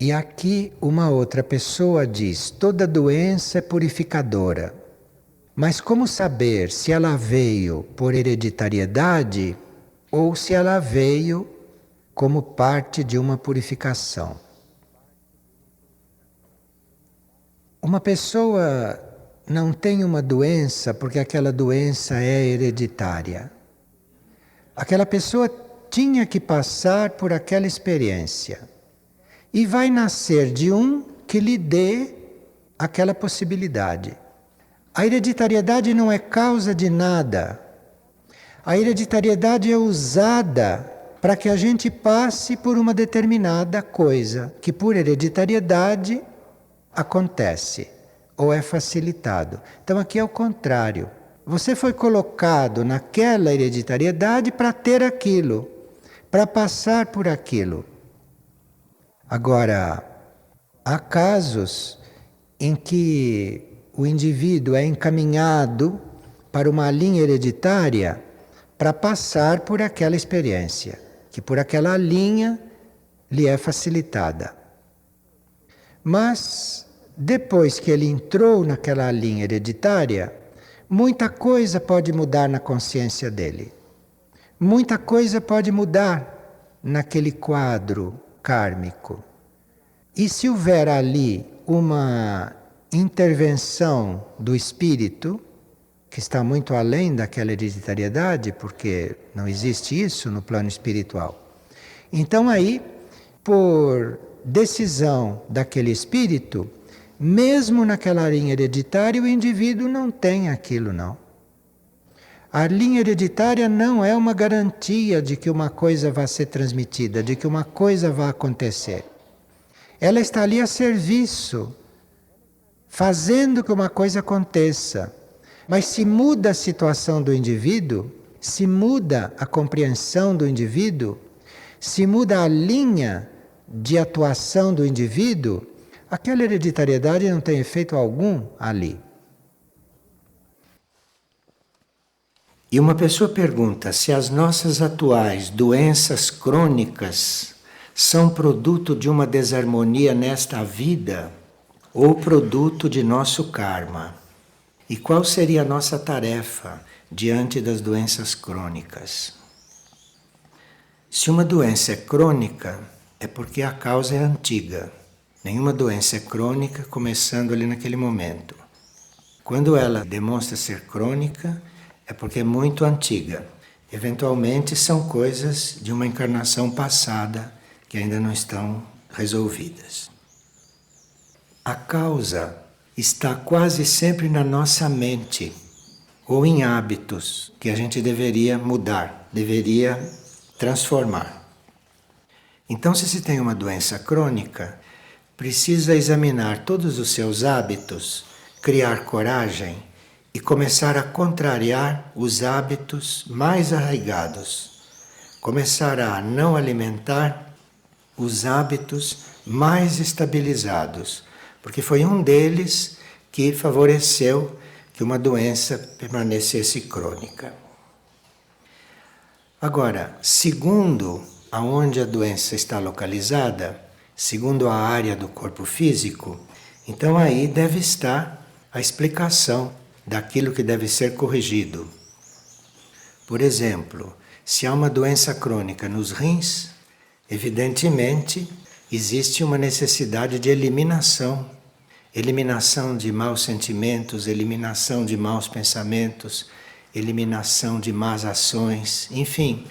E aqui uma outra pessoa diz: toda doença é purificadora. Mas como saber se ela veio por hereditariedade ou se ela veio como parte de uma purificação? Uma pessoa não tem uma doença porque aquela doença é hereditária. Aquela pessoa tinha que passar por aquela experiência e vai nascer de um que lhe dê aquela possibilidade. A hereditariedade não é causa de nada. A hereditariedade é usada para que a gente passe por uma determinada coisa que por hereditariedade acontece ou é facilitado. Então aqui é o contrário. Você foi colocado naquela hereditariedade para ter aquilo, para passar por aquilo. Agora, há casos em que o indivíduo é encaminhado para uma linha hereditária para passar por aquela experiência, que por aquela linha lhe é facilitada. Mas, depois que ele entrou naquela linha hereditária, muita coisa pode mudar na consciência dele. Muita coisa pode mudar naquele quadro kármico. E se houver ali uma intervenção do espírito, que está muito além daquela hereditariedade, porque não existe isso no plano espiritual. Então aí, por decisão daquele espírito, mesmo naquela linha hereditária, o indivíduo não tem aquilo não. A linha hereditária não é uma garantia de que uma coisa vai ser transmitida, de que uma coisa vai acontecer. Ela está ali a serviço, fazendo que uma coisa aconteça. Mas se muda a situação do indivíduo, se muda a compreensão do indivíduo, se muda a linha de atuação do indivíduo, aquela hereditariedade não tem efeito algum ali. E uma pessoa pergunta se as nossas atuais doenças crônicas são produto de uma desarmonia nesta vida ou produto de nosso karma. E qual seria a nossa tarefa diante das doenças crônicas? Se uma doença é crônica, é porque a causa é antiga. Nenhuma doença é crônica começando ali naquele momento. Quando ela demonstra ser crônica, é porque é muito antiga. Eventualmente são coisas de uma encarnação passada que ainda não estão resolvidas. A causa está quase sempre na nossa mente ou em hábitos que a gente deveria mudar, deveria transformar. Então, se se tem uma doença crônica, precisa examinar todos os seus hábitos, criar coragem e começar a contrariar os hábitos mais arraigados. Começar a não alimentar os hábitos mais estabilizados, porque foi um deles que favoreceu que uma doença permanecesse crônica. Agora, segundo aonde a doença está localizada, segundo a área do corpo físico, então aí deve estar a explicação daquilo que deve ser corrigido. Por exemplo, se há uma doença crônica nos rins, evidentemente existe uma necessidade de eliminação de maus sentimentos, eliminação de maus pensamentos, eliminação de más ações, enfim.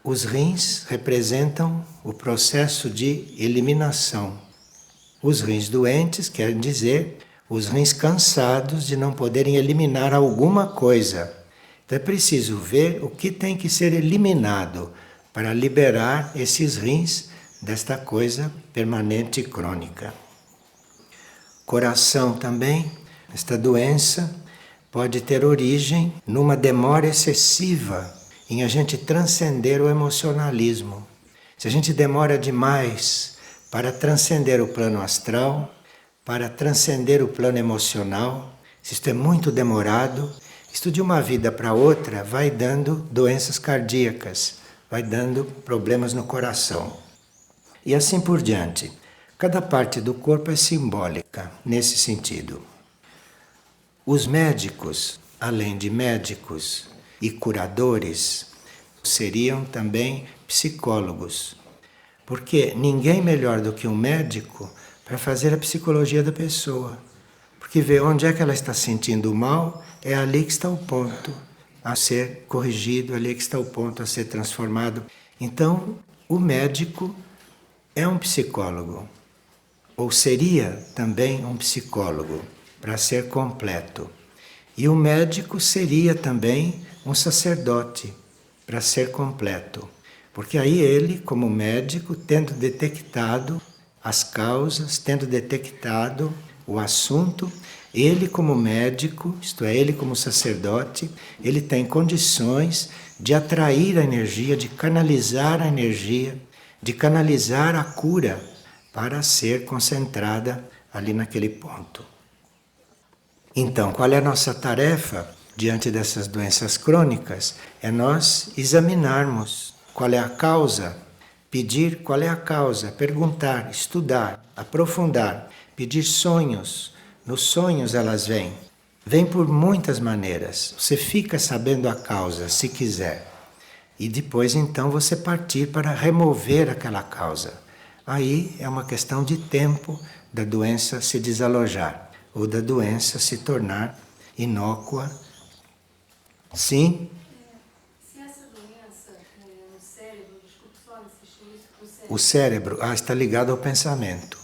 Os rins representam o processo de eliminação. Os rins doentes querem dizer os rins cansados de não poderem eliminar alguma coisa. Então é preciso ver o que tem que ser eliminado para liberar esses rins desta coisa permanente e crônica. Coração também, esta doença pode ter origem numa demora excessiva em a gente transcender o emocionalismo. Se a gente demora demais para transcender o plano astral, para transcender o plano emocional, se isto é muito demorado, isto de uma vida para outra vai dando doenças cardíacas, vai dando problemas no coração. E assim por diante. Cada parte do corpo é simbólica nesse sentido. Os médicos, além de médicos e curadores, seriam também psicólogos. Porque ninguém melhor do que um médico para fazer a psicologia da pessoa. Porque ver onde é que ela está sentindo mal, é ali que está o ponto a ser corrigido, ali que está o ponto a ser transformado. Então, o médico é um psicólogo, ou seria também um psicólogo, para ser completo. E o médico seria também um sacerdote, para ser completo. Porque aí ele, como médico, tendo detectado as causas, tendo detectado o assunto, ele como médico, isto é, ele como sacerdote, ele tem condições de atrair a energia, de canalizar a energia, de canalizar a cura para ser concentrada ali naquele ponto. Então, qual é a nossa tarefa diante dessas doenças crônicas? É nós examinarmos qual é a causa, pedir qual é a causa, perguntar, estudar, aprofundar, pedir sonhos. Nos sonhos elas vêm. Vêm por muitas maneiras. Você fica sabendo a causa, se quiser. E depois então você partir para remover aquela causa. Aí é uma questão de tempo da doença se desalojar ou da doença se tornar inócua. Sim? Se essa doença no cérebro, desculpe só insistir isso, O cérebro está ligado ao pensamento.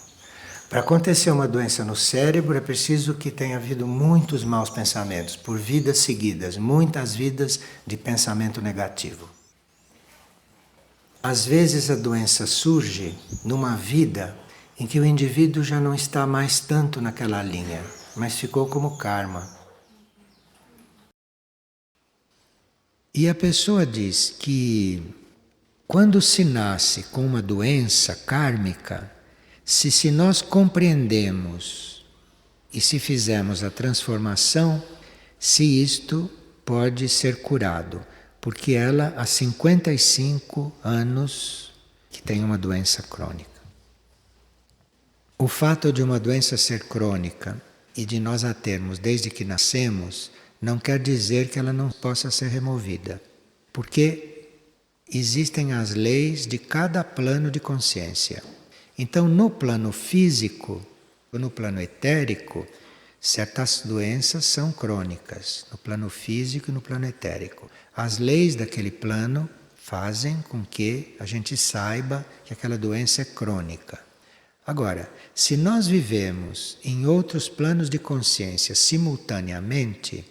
Para acontecer uma doença no cérebro é preciso que tenha havido muitos maus pensamentos, por vidas seguidas, muitas vidas de pensamento negativo. Às vezes a doença surge numa vida em que o indivíduo já não está mais tanto naquela linha, mas ficou como karma. E a pessoa diz que quando se nasce com uma doença kármica, se nós compreendemos e se fizermos a transformação, se isto pode ser curado. Porque ela há 55 anos que tem uma doença crônica. O fato de uma doença ser crônica e de nós a termos desde que nascemos, não quer dizer que ela não possa ser removida. Porque existem as leis de cada plano de consciência. Então, no plano físico, ou no plano etérico, certas doenças são crônicas, no plano físico e no plano etérico. As leis daquele plano fazem com que a gente saiba que aquela doença é crônica. Agora, se nós vivemos em outros planos de consciência simultaneamente,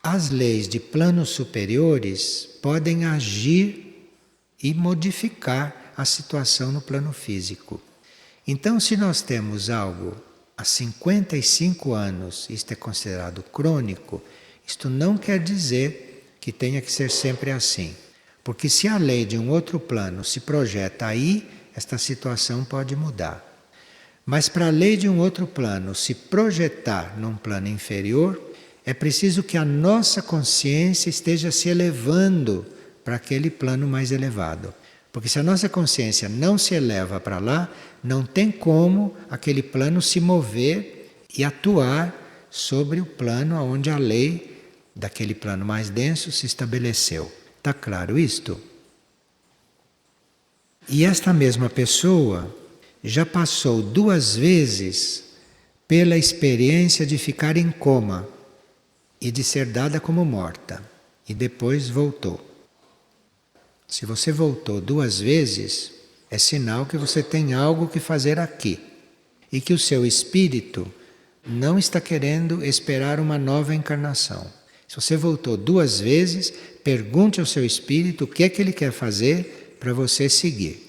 as leis de planos superiores podem agir e modificar a situação no plano físico. Então, se nós temos algo há 55 anos, isto é considerado crônico, isto não quer dizer que tenha que ser sempre assim. Porque se a lei de um outro plano se projeta aí, esta situação pode mudar. Mas para a lei de um outro plano se projetar num plano inferior, é preciso que a nossa consciência esteja se elevando para aquele plano mais elevado. Porque se a nossa consciência não se eleva para lá, não tem como aquele plano se mover e atuar sobre o plano onde a lei daquele plano mais denso se estabeleceu. Está claro isto? E esta mesma pessoa já passou 2 vezes pela experiência de ficar em coma e de ser dada como morta. E depois voltou. Se você voltou 2 vezes, é sinal que você tem algo que fazer aqui. E que o seu espírito não está querendo esperar uma nova encarnação. Se você voltou 2 vezes, pergunte ao seu espírito o que é que ele quer fazer para você seguir.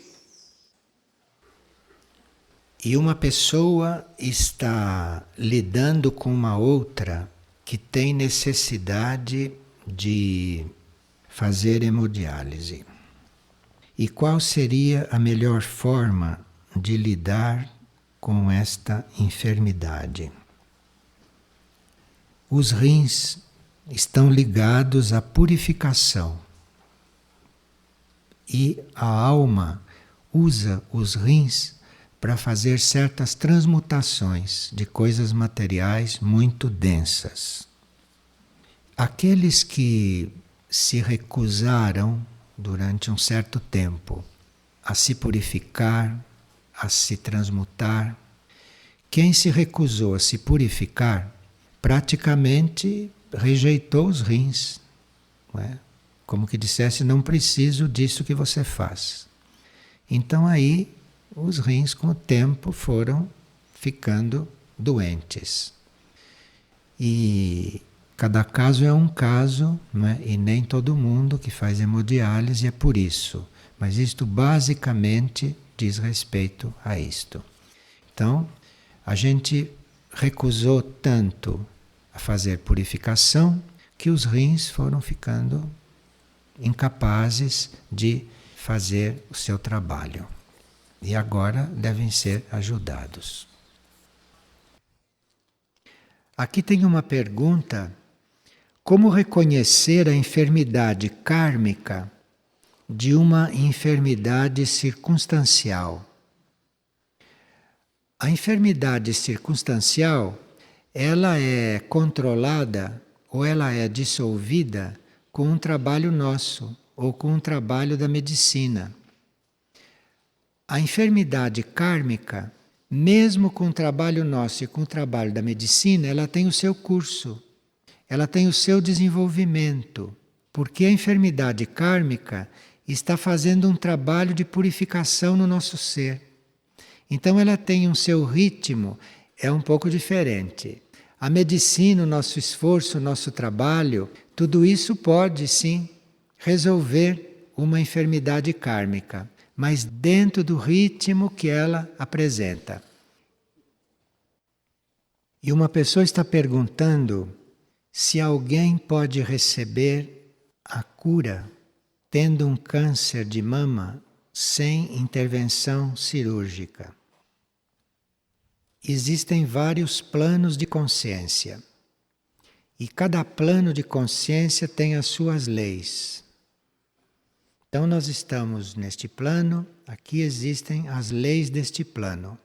E uma pessoa está lidando com uma outra que tem necessidade de fazer hemodiálise. E qual seria a melhor forma de lidar com esta enfermidade? Os rins estão ligados à purificação. E a alma usa os rins para fazer certas transmutações de coisas materiais muito densas. Aqueles que se recusaram durante um certo tempo a se purificar, a se transmutar, quem se recusou a se purificar praticamente rejeitou os rins, não é? Como que dissesse, não preciso disso que você faz. Então aí os rins com o tempo foram ficando doentes. E cada caso é um caso, não é? E nem todo mundo que faz hemodiálise é por isso. Mas isto basicamente diz respeito a isto. Então, a gente recusou tanto a fazer purificação que os rins foram ficando incapazes de fazer o seu trabalho. E agora devem ser ajudados. Aqui tem uma pergunta: como reconhecer a enfermidade kármica de uma enfermidade circunstancial? A enfermidade circunstancial, ela é controlada ou ela é dissolvida com um trabalho nosso ou com um trabalho da medicina. A enfermidade kármica, mesmo com o trabalho nosso e com o trabalho da medicina, ela tem o seu curso, ela tem o seu desenvolvimento, porque a enfermidade kármica está fazendo um trabalho de purificação no nosso ser. Então ela tem um seu ritmo, é um pouco diferente. A medicina, o nosso esforço, o nosso trabalho, tudo isso pode sim resolver uma enfermidade kármica, mas dentro do ritmo que ela apresenta. E uma pessoa está perguntando se alguém pode receber a cura tendo um câncer de mama sem intervenção cirúrgica. Existem vários planos de consciência. E cada plano de consciência tem as suas leis. Então nós estamos neste plano, aqui existem as leis deste plano.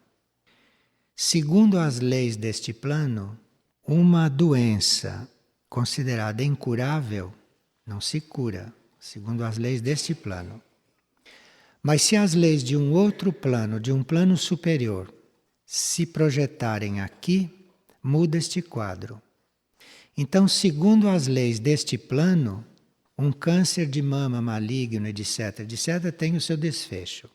Segundo as leis deste plano, uma doença considerada incurável não se cura, segundo as leis deste plano. Mas se as leis de um outro plano, de um plano superior, se projetarem aqui, muda este quadro. Então, segundo as leis deste plano, um câncer de mama maligno, etc., etc., tem o seu desfecho.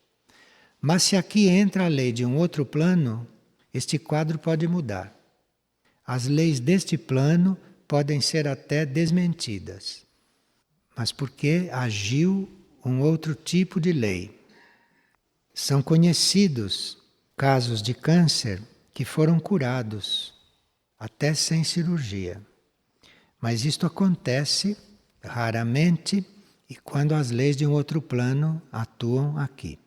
Mas se aqui entra a lei de um outro plano, este quadro pode mudar. As leis deste plano podem ser até desmentidas, mas porque agiu um outro tipo de lei. São conhecidos casos de câncer que foram curados, até sem cirurgia. Mas isto acontece raramente e quando as leis de um outro plano atuam aqui.